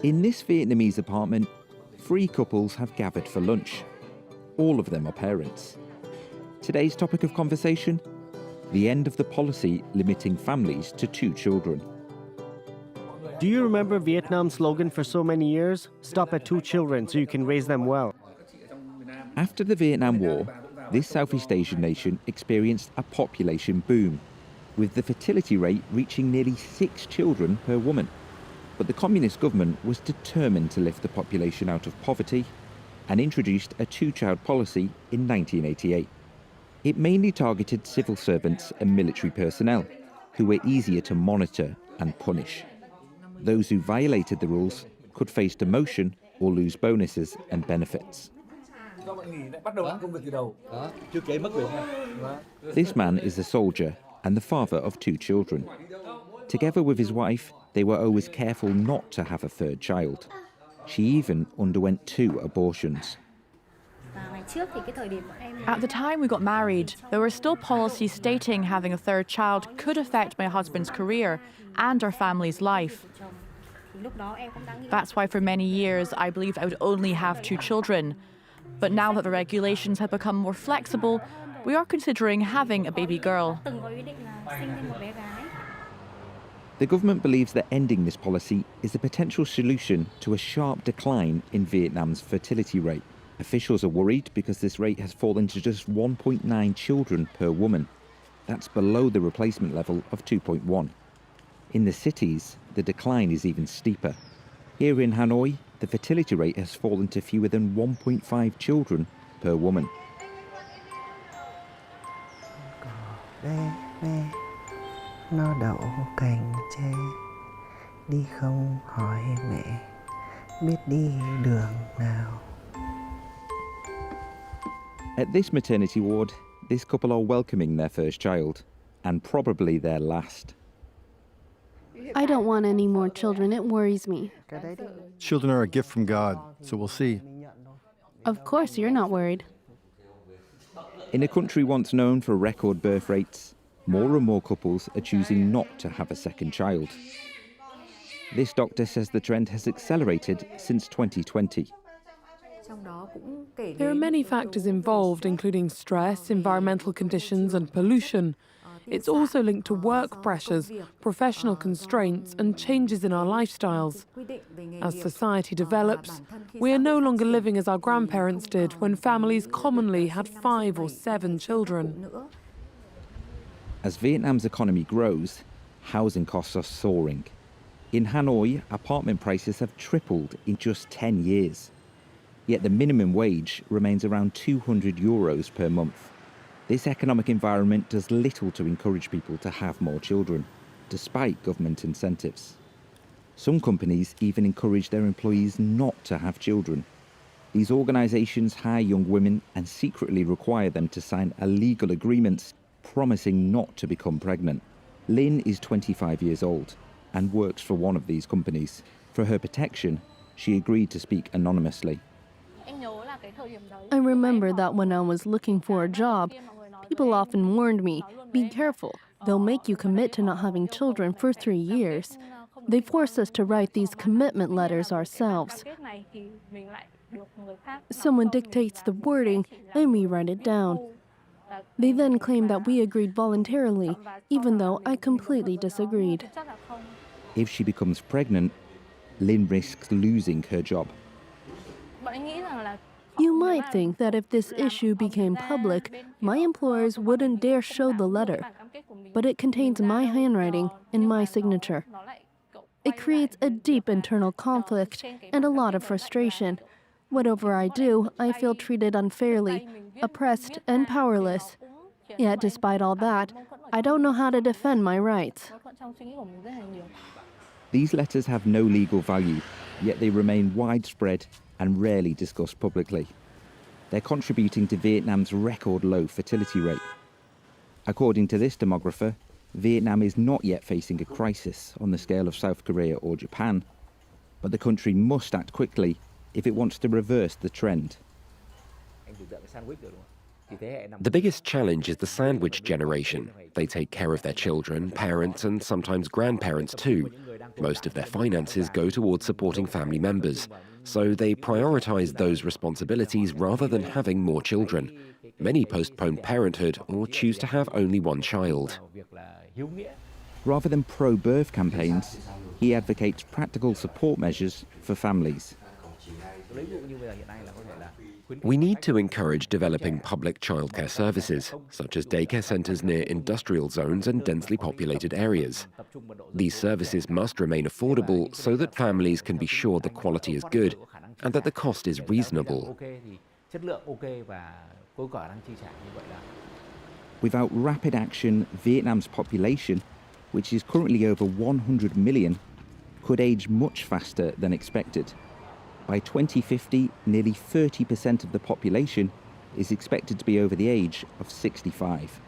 In this Vietnamese apartment, 3 couples have gathered for lunch. All of them are parents. Today's topic of conversation? The end of the policy limiting families to 2 children. Do you remember Vietnam's slogan for so many years? Stop at 2 children so you can raise them well. After the Vietnam War, this Southeast Asian nation experienced a population boom, with the fertility rate reaching nearly 6 children per woman. But the communist government was determined to lift the population out of poverty and introduced a 2-child policy in 1988. It mainly targeted civil servants and military personnel, who were easier to monitor and punish. Those who violated the rules could face demotion or lose bonuses and benefits. This man is a soldier and the father of 2 children. Together with his wife, they were always careful not to have a 3rd child. She even underwent 2 abortions. At the time we got married, there were still policies stating having a 3rd child could affect my husband's career and our family's life. That's why for many years I believed I would only have 2 children. But now that the regulations have become more flexible, we are considering having a baby girl. The government believes that ending this policy is a potential solution to a sharp decline in Vietnam's fertility rate. Officials are worried because this rate has fallen to just 1.9 children per woman. That's below the replacement level of 2.1. In the cities, the decline is even steeper. Here in Hanoi, the fertility rate has fallen to fewer than 1.5 children per woman. Nó đậu cành tre, đi không hỏi mẹ, biết đi đường nào. At this maternity ward, this couple are welcoming their 1st child, and probably their last. I don't want any more children. It worries me. Children are a gift from God, so we'll see. Of course, you're not worried. In a country once known for record birth rates, more and more couples are choosing not to have a 2nd child. This doctor says the trend has accelerated since 2020. There are many factors involved, including stress, environmental conditions, and pollution. It's also linked to work pressures, professional constraints, and changes in our lifestyles. As society develops, we are no longer living as our grandparents did, when families commonly had 5 or 7 children. As Vietnam's economy grows, housing costs are soaring. In Hanoi, apartment prices have tripled in just 10 years. Yet the minimum wage remains around €200 per month. This economic environment does little to encourage people to have more children, despite government incentives. Some companies even encourage their employees not to have children. These organisations hire young women and secretly require them to sign illegal agreements promising not to become pregnant. Lynn is 25 years old and works for one of these companies. For her protection, she agreed to speak anonymously. I remember that when I was looking for a job, people often warned me, be careful, they'll make you commit to not having children for 3 years. They forced us to write these commitment letters ourselves. Someone dictates the wording and we write it down. They then claim that we agreed voluntarily, even though I completely disagreed. If she becomes pregnant, Lynn risks losing her job. You might think that if this issue became public, my employers wouldn't dare show the letter, but it contains my handwriting and my signature. It creates a deep internal conflict and a lot of frustration. Whatever I do, I feel treated unfairly, oppressed and powerless. Yet despite all that, I don't know how to defend my rights. These letters have no legal value, yet they remain widespread and rarely discussed publicly. They're contributing to Vietnam's record low fertility rate. According to this demographer, Vietnam is not yet facing a crisis on the scale of South Korea or Japan, but the country must act quickly if it wants to reverse the trend. The biggest challenge is the sandwich generation. They take care of their children, parents, and sometimes grandparents too. Most of their finances go towards supporting family members, so they prioritize those responsibilities rather than having more children. Many postpone parenthood or choose to have only one child. Rather than pro-birth campaigns, he advocates practical support measures for families. We need to encourage developing public childcare services, such as daycare centres near industrial zones and densely populated areas. These services must remain affordable so that families can be sure the quality is good and that the cost is reasonable. Without rapid action, Vietnam's population, which is currently over 100 million, could age much faster than expected. By 2050, nearly 30% of the population is expected to be over the age of 65.